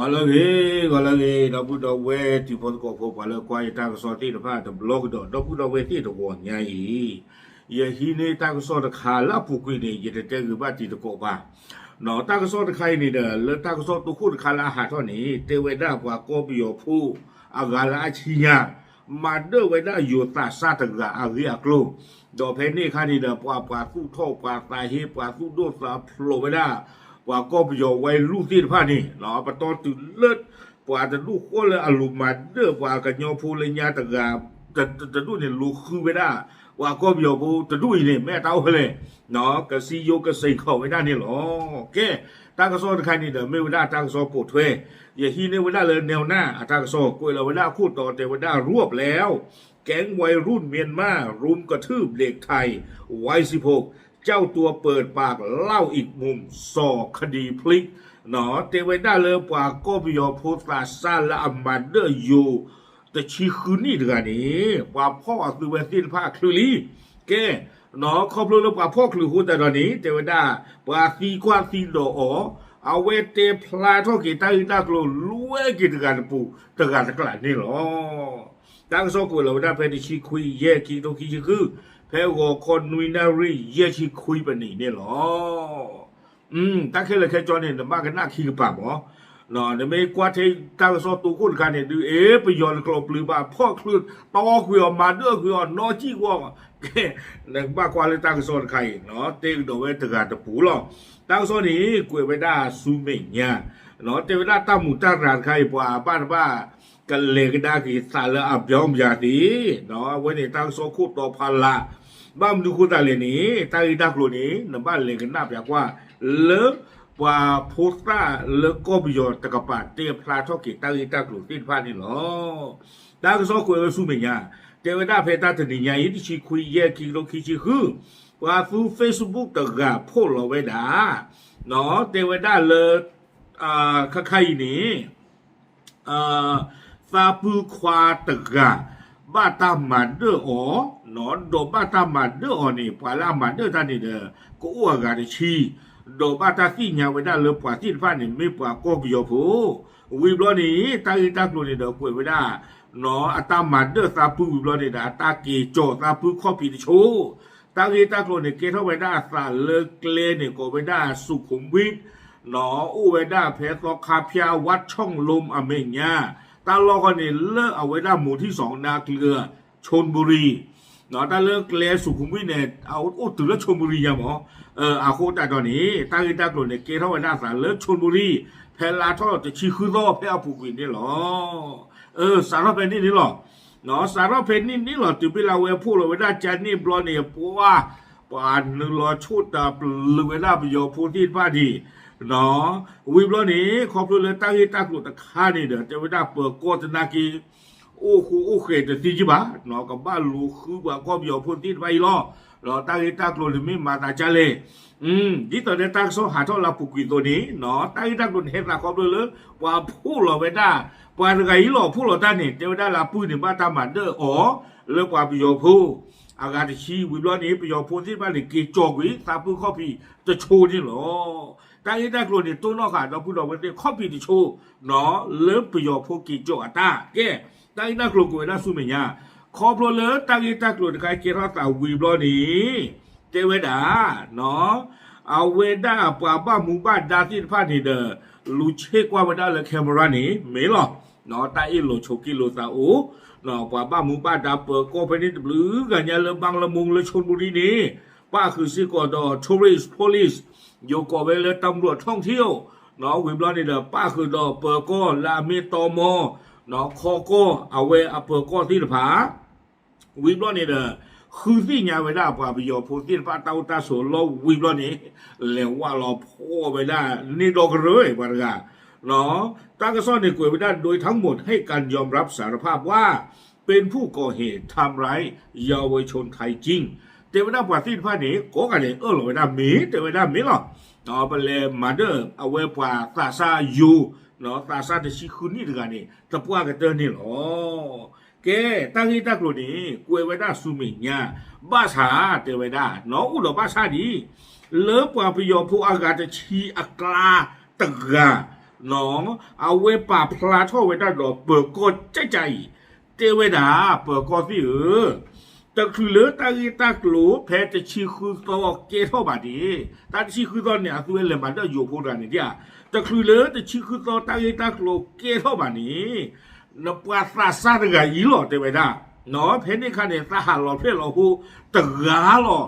Galage, Dabu the way to Poco, Pala, quiet Tagasoti, the part of blog, Dabu the way to one, yai. Ye he need Tagaso the Kala Pukini, yet a tell you about the Copa. No, Tagaso the Kaini, the Tagaso to Kud Kala Hatoni, they went up a copy of Poo, a Galachia. Mother, whether you thought Sataga, a real clue. The penny candidate, Papa, who talk, Papa, he, Papa, who don't Florida. ว่าก็ไปอยู่ไว้ลูกที่ผ้านี่เนาะปะตอนตื่นเลิศกว่าจะลูกคนละอารมณ์มาเด้อกว่ากันยอพูเลยญาตะกาจะดูเนี่ยลูกคือไม่ได้ว่าก็ไปอยู่พูจะดูเนี่ยแม่เต้าเลยเนาะก็ซีโยก็ใส่เข้าไม่ได้เนี่ยหรอแกตั้งกระโซนใครนี่เด้อไม่ว่าตั้งกระโซปวดถ้วยอย่าฮีเนี่ยว่าเลยแนวหน้าตั้งกระโซกุยเราว่าคู่ต่อแต่ว่ารวบแล้วแก๊งวัยรุ่นเมียนมารุมกระทืบเด็กไทยวัย16เจ้าตัวเปิดปากเล่าอีกมุมสอกคดีพลิกเนาะเตไว้ได้เลยกว่าก็ไปยอโพสต์ซาละอัมมาเดอร์อยู่แต่ชีคืนนี่เดือนนี้ว่าพ่อคือเวทีภาคคลือลีแกเนาะครอบครัวแล้วกว่าพ่อคลือหูแต่ตอนนี้เตไว้ได้ว่าซีกว่าซีโดอเอาเวเตพลาท่อกีตาร์ตากลัวลุ้ยกิจการปูตะการตะกลานี่หรอตั้งโซกุเราได้เป็นชีคุยแยกกิโตกิคือเพลวคนนุยนารีเยชิคุยปนี่เนี่ยหรอตั้งแค่เลยแค่จอเนี่ยบ้ากันน่าขี้กระป๋าหมอเนาะเนี่ยไม่กว่าที่ตั้งโซตูกุนกันเนี่ยดูไปย้อนกลบหรือบ้าพ่อคลื่นต่อคุยออกมาเด้อคุยออกนอจี้ว่าแค่เนี่ยบ้ากว่าเลยตั้งโซนใครเนาะเต็งโดยตะการตะปูหรอตั้งโซนนี้กุยไปได้ซูเมียเนาะเทวดาตั้งหมู่ตั้งร้านใครป่าบ้านบ้ากันเลยก็ได้กี่สารอับยอมยาดีเนาะวันนี้ตั้งโซคูต่อพันละบ้านดูคุณตาเลยนี้ตาอีดักโลนี้นบ้านเลยกันนับอยากว่าเลิกว่าโพสต์เลิกก็ประโยชน์ตะกบะเตะพลาทอกิตาอีดักโลที่พานี่หรอตั้งโซคุยกับสู้เมียเทวดาเพตาตนิยายิที่คุยแยกกิโลคิชิคือว่าฟูเฟซบุ๊กตะกะโพลเอาไว้ด่าเนาะเทวดาเลิกใครนี่ซาปูควาตะกะบ้าตามันเด้ออ๋อนอนโดบ้าตามันเด้ออ๋อนี่ปลาลามันเด้อท่านนี่เด้อก็อ้วกกันชีโดบ้าตาที่ยาวไว้ได้เลยปลาที่ฟ้านี่ไม่ปลาก็เกี่ยวผู้วิบล้อนี่ตาอีตาโกรนี่เด้อป่วยไว้ได้เนาะอัตามันเด้อซาปูวิบล้อนี่เด้อตาเกโจซาปูข้อปีโชตาอีตาโกรนี่เกเท่าไว้ได้ซาเลิกเกลนี่ก็ไว้ได้สุขุมวิทเนาะอู้ไว้ได้เพชรคาเพียวัดช่องลมอเมญญาตาลอกนี่เลิกเอาไว้ได้หมู่ที่2นาเกลือชลบุรีเนาะตาเลิกเกลสุขุมวิทเนี่ยเอาถึงแล้วชลบุรียังหมออาโคตาตอนนี้ตาอีตาโกรเนี่ยเกเท่าไว้ได้สาเลิกชลบุรีเพลาทอจะชี้คือรอบเพลอาผูกวินนี่หรอสารเพนนี่หรอเนาะสารเพนนี่หรอถึงเวลาเวพูดเราไว้ได้จานนี่บลอเนี่ยปัวปานนึงรอชุดตาหรือเวลาไปโยพูดที่ป้าดีเนาะวิบล้อนี้ขอบคุณเลยตั้งให้ตั้งกลุ่มตะข้านี่เดี๋ยวจะไม่ได้เปิดโกตนากีโอ้คูโอเคแต่ที่จีบะเนาะกับบ้านลูกคือว่าก็มีพูดที่ไปล้อเนาะตั้งให้ตั้งกลุ่มไม่มาตาเจเลยี่ตอนนี้ตั้งโซหาเท่าเราปลุกกินตัวนี้เนาะตั้งให้ตั้งกลุ่มเห็นละขอบคุณเลยว่าพูดเราไม่ได้ว่าไงหรอพูดเราได้เนี่ยจะไม่ได้ละพูดในบ้านตามันเด้ออ๋อเลิกว่าประโยชน์พูดอากาศชี้วิบล้อนี้ประโยชน์พูดที่บ้านเนี่ยกีจอกวิซาพูดข้อพีจะโชว์นี่หรอตาอีตากลัวเนี่ยตัวนอกค่ะเราพูดเราเป็นข้อผิดที่โชว์เนาะเลิกประโยชน์พวกกิจโจอัตตาแกตาอีตากลัวกูน่าสู้ไหมเนี่ยขอพลเลิกตาอีตากลัวใครเกี่ยวกับวีบล้อนี้เจเวดาเนาะเอาเวดาป่าบ้าหมู่บ้านดาที่ผ่านนี่เด้อลูเช็คว่าเวดาเลยแคมรานี่ไม่หรอกเนาะตาอีโลโชกิโลซาโอเนาะป่าบ้าหมู่บ้านดาเปิดก็ไปนี่หรือกันยาเลยบางละมุงเลยชลบุรีนี่ป้าคือซิโกดอทัวริสต์โพลิสโยกอเวลตำรวจท่องเที่ยวเนาะวิบล้อนี่เด้อป้าคือดอเปิดก็ลาเมตอมอเนาะคอก็เอาเวอเปิดก็ที่ผาวิบล้อนี่เด้อคือที่ยาเวลาป่าไปโยพูดที่ป้าเต้าตาโสโลวิบล้อนี่แล้วว่าเราพ่อไปได้นี่ดอกเลยบาร์กาเนาะตั้งกระซ่อนในกวยไปได้โดยทั้งหมดให้การยอมรับสารภาพว่าเป็นผู้ก่อเหตุทำร้ายเยาวชนไทยจริงแต่เวลาป่าที่ผ่านนี้ก็กันเลยเราเวลามีแต่เวลามีหรอเนาะไปเลยมาเดอร์เอาไว้ป่าตาซาอยู่เนาะตาซาจะชี้คืนนี่ถึงกันนี่ตะปัวกันเดินนี่หรอแกตั้งที่ตั้งกลุ่มนี้กวยไว้ได้สุมิญาบ้าชาเตไว้ได้เนาะอุดมบ้าชาดีเลิกป่าไปยอมผู้อากาศจะชี้อักลาตะกา น้องเอาเวป่าพลาท่อไว้ได้หรอเปิดกดใจเตเวดาเปิดกดสิแต่คือเหลือตาอีตากลูแพ้จะชีคือตัวเกท่อบาดีตาชีคือตัวเนี่ยคือเรื่องมันจะอยู่พูดกันเนี่ยแต่คือเหลือแต่ชีคือตัวตาอีตากลูเกท่อบานี้นับว่าซาซาเรื่องอีหลอเตเวดาเนาะเพนนี่คันเนี่ยสหหลอเพื่อเราหูตึกหาหลอ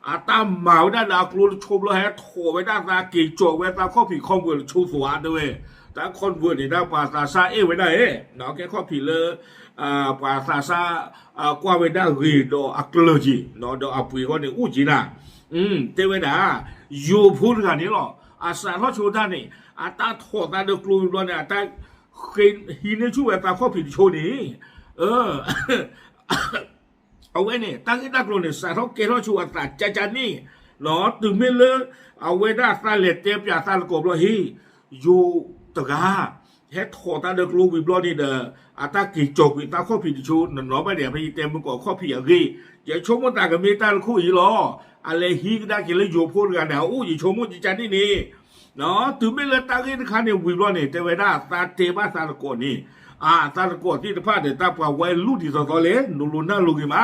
อาตามหมาได้ดากลูชมแล้วฮะโถไว้ด้านตากีโจไว้ตาข้อผีข้อมือชูสวาด้วยแต่คนเวอร์นี่ได้ปาซาซาไว้ได้เนาะแค่ข้อผีเลยปาซาซากว่าไว้ได้รีดอักเลจีเนาะดออาปุยก็เนี่ยอู้จีน่ะเตเวดาอยู่พูดกันนี่หรออาสาทชูด้านนี่อาตาโถตาเดกลูดเนี่ยอาตาหินช่วยตาข้อผีโชนี้เอาไว้เนี่ยตั้งที่ตั้งลงเนี่ยสารเกล้าชัวตาจันนี่เนาะถึงไม่เลิกเอาไว้ได้ซาเลตเตียบยาซาลกบเลยฮีอยู่ตะกาเฮ็ดโถตาเด็กลูวิบลอนี่เด้ออาตากิจกวิตาข้อผิดชูนั่นเนาะไปเดี๋ยวไปเต็มมึงก่อข้อผิดอย่างงี้อย่าชมมันตากับเมตาคู่อีหรออะไรฮีก็ได้กินเลยอยู่พูดกันเนี่ยอู้อย่าชมมันจันนี่เนาะถึงไม่เลิกตั้งที่คันเนี่ยวิบลอนี่แต่ไว้ได้ซาเตบ้าซาลกบนี่ซาลกบที่พาเดตาปว่าไว้ลูที่สอเลยนูรุน่าลูกิมา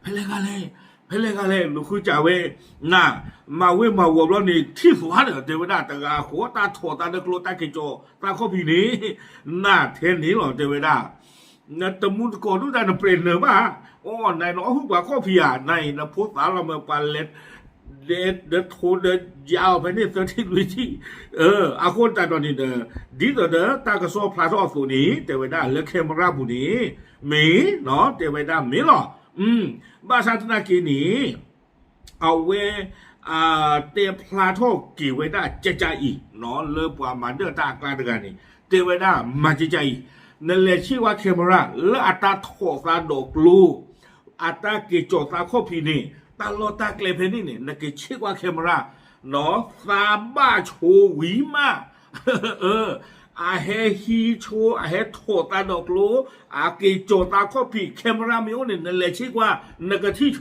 เพลกาเลยลูกคือจ่าเวน่ะมาเวมาวัวแล้วนี่ที่สุดเนี่ยเทวดาตะกาหัวตาโถตาเด็กโลตาเกโจตาข้อพีนี้น่ะเทนนี้หรอเทวดาน่ะตะมุนก่อนดูได้น่ะเปลี่ยนเนอะมาอ๋อในน้องหุบว่าข้อพีอ่ะในน่ะพุทธาเรามาปาเล็ดเด็ดโถเด็ดยาวไปนี่สักทีวิธีอาคนตาตอนนี้เด้อดีต่อเด้อตากระสอบพลาสอฟูนี้เทวดาเลือกเคมราบุนี้มีเนาะเทวดามีหรอบาซาตนากีนี้เอาเวเตพลาโทกี่เวด้าใจอีเนาะเลิกว่ามันเดือดตากลางกันนี่เตเวด้ามาใจนั่นเลยชื่อว่าเคมราและอัตราโถซาดกลูอัตรากิโจตาข้อพีนี่ตาโลตาเกลเพนี่เนี่ยนั่นคือชื่อว่าเคมราเนาะซาบ้าโชวีมาอาเฮฮีโชอาเฮโถตาดอกโลอาเกโจตาข้อผีแคมรามิโอเนี่ยนั่นแหละชื่อว่านักที่โช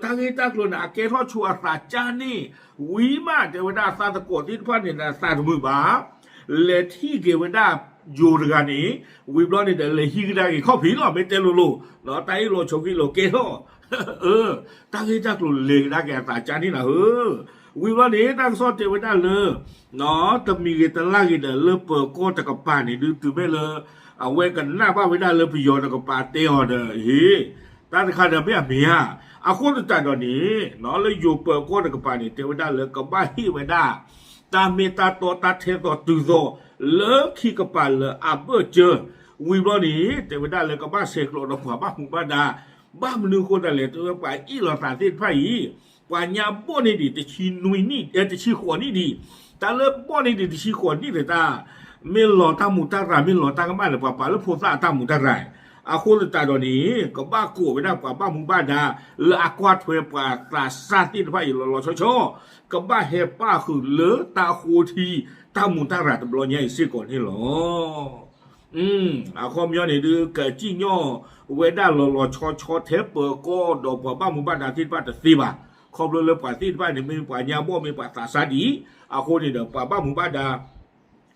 ตั้งให้ตั้งโลนะเกทอชัวสาจานี่วิมาเทวดาซาตะโกที่พันเนี่ยนะซาตมือบาเลที่เกวดาอยู่ด้วยกันนี่วิบล้อเนี่ยเลยฮีกได้ข้อผีหรอไม่เตลูลูเนาะไตโลโชกิโลเกทอตั้งให้ตั้งโลเลยได้แกสาจานี่นะวิวันนี้ตั้งสอนเทวดาเลยเนาะแต่มีกันตลาดกันเลยเปิดก้นตะกับป่านี่ดูตื่นไม่เลยเอาไว้กันหน้าบ้านไว้ได้เลยพิยอนตะกับป่าเตอเด้อเฮ้ตั้งแต่ข้าเดินไม่มีอ่ะเอาคนตัดตอนนี้เนาะเลยอยู่เปิดก้นตะกับป่านี่เทวดาเลยกับบ้านที่ไว้ได้ตาเมตาตัวตาเทตัวตุโซเลิกขี้กับป่าเลยอาเบอร์เจอวิวันนี้เทวดาเลยกับบ้านเสกโลดหัวบ้านหุบบ้านดาบ้านมันนึกคนแต่เลยตัวไปอีหลอดสารสิ้นไพ่กว่าญาบ่นี่ดิจะชีนุยนี่จะชีขวนี่ดิแต่เลิกบ่นี่ดิจะชีขวนี่เลยตาไม่หล่อตาหมูตาไรไม่หล่อตากระบ้านเลยป่าแล้วพูดซาตาหมูตาไรอาคนตาตอนนี้ก็บ้ากูไปได้กว่าบ้ามุงบ้านดาเลอากวาดเพื่อป่าตาซาตินไพ่หล่อชอก็บ้าเฮป้าคือเลอตาโคทีตาหมูตาไรตบล้อใหญ่สิก่อนนี่หรออาคอมย้อนนี่ดูเกิดจิ้งย่อเวด้าหล่อชอเทปเปอร์ก็ดอกป่าบ้ามุงบ้านดาที่บ้านแต่สิบะครอบเลยป่าที่บ้านนี่มีป่ายาบ่มีป่าตาซาดีอาคนนี่เด้อป่าบ้ามุงบ้านดา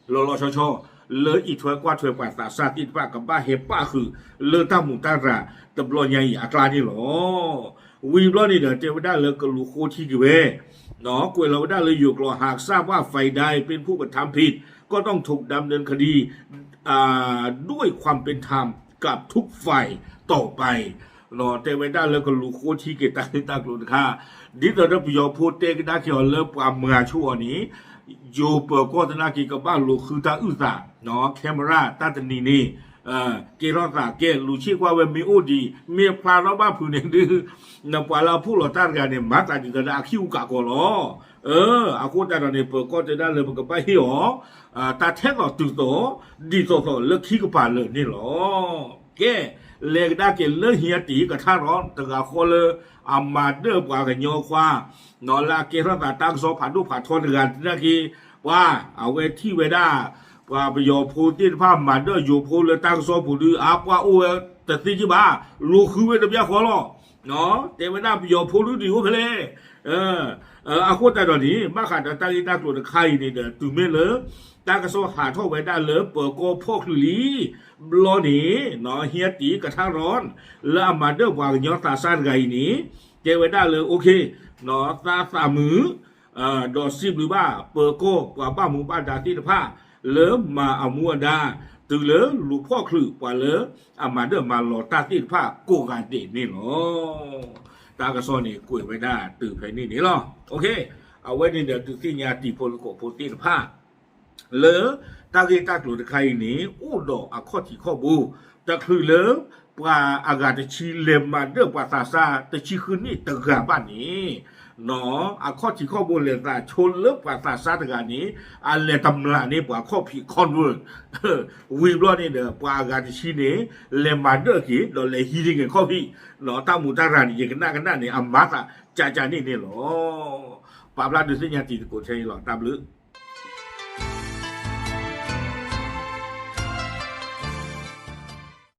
หล่อชอเลยอีกถ้วยกว่าถ้วยป่าตาซาติดป่ากับบ้าเฮป้าคือเลยตามุงตาระตบล้อใหญ่อักลานี่หรอวีบล้อนี่เด้อเทวดาเลยก็รู้โคที่กี่เวเนาะกวยเราได้เลยอยู่กลัวหากทราบว่าไฟใดเป็นผู้กระทำผิดก็ต้องถูกดำเนินคดีด้วยความเป็นธรรมกับทุกฝ่ายต่อไปเนาะเทวดาเลยก็รู้โคที่เกตังตากลุนค่าดิตระพิโยพูดเตกได้เขียวเลิกความเมื่อชั่วนี้โยเปิดก็ตนากีกับบ้านลูกคือตาอึษาเนาะแคมราตาตนีนี่เกรอตาเกลูชิกว่าเวมีโอดีเมียพลาเราบ้าผู้เนี่ยดื้อนปวาเราพูดเราตั้งกันเนี่ยมาตาจิตระคิวกะกอลอากูตาเนี่ยเปิดก็จะได้เลยมันก็ไปหิวตาแท้ก็ตื่นโตดีโตเลิกขี้กับป่าเลยนี่หรอแกเล็กได้เกเลิกเฮียตีกับท่าร้อนตะกาโคเลยอามาเด้อกว่ากันโยควานอนลาเกรอตาตั้งโซผ่านดูผ่านทนกันนั่นคือว่าเอาไว้ที่เวด้าว่าไปโยพูดที่ภาพมาเด้ออยู่พูดเลยตั้งโซผู้ดื้ออาว่าโอ้แต่ที่จีบ้าลูกคือเวทเบียขอหรอเนาะแต่เวด้าไปโยพูดดูดีว่าเพล အခုတတော်ဒီမခါတတာဂီတာကိုခိုင်နေတဲ့သူမဲလေတာကစောဟာထောဝဲတာလေပကိုဖောက်လီဘလောနီနော်ဟီယတီကထာရွန်လာမဒဘွာညောတာဆာဂိုင်နီကျေဝဲတာလေโอเคနော်သာသာမူဒေါ်စီဘလူဘာပကိုပွာပမှုပါတာတိတဖလေမာအမူအဒါသူလေလူဖောက်ခလူပွာလေအမဒမာလောတာတိတဖကိုကတိနေလောတာကစောနေကိုဝဲတာတူဖိုင်နေလောโอเคအဝဲနေတဲ့သူတိညာတီဖိုကိုဖိုတိတဖလေတာဂေတာကလူတခိုင်နေဥတော်အခေါ်တီခေါ်ဘူးတခုလေပွာအဂါတချီလေမဒပွာသာစာတချီခုနေတဂါပါနေနော်အခေါ်တီခေါ်ဘူးလေတာချိုလပွာသာစာတဂါနေအလေတမလာနေပွာခေါ်ဖီကွန်ဝတ်ဝီဘလောနေတဲ့ပွာအဂါတချီနေလေမဒကြီးတော့လေဟီရင်ခေါ်ဖီနော်တမှုတရာနေကနကနေအမသာကြာကြာနေနေလောပါပလာဒုစညာတီကိုချင်းလောတဘလူ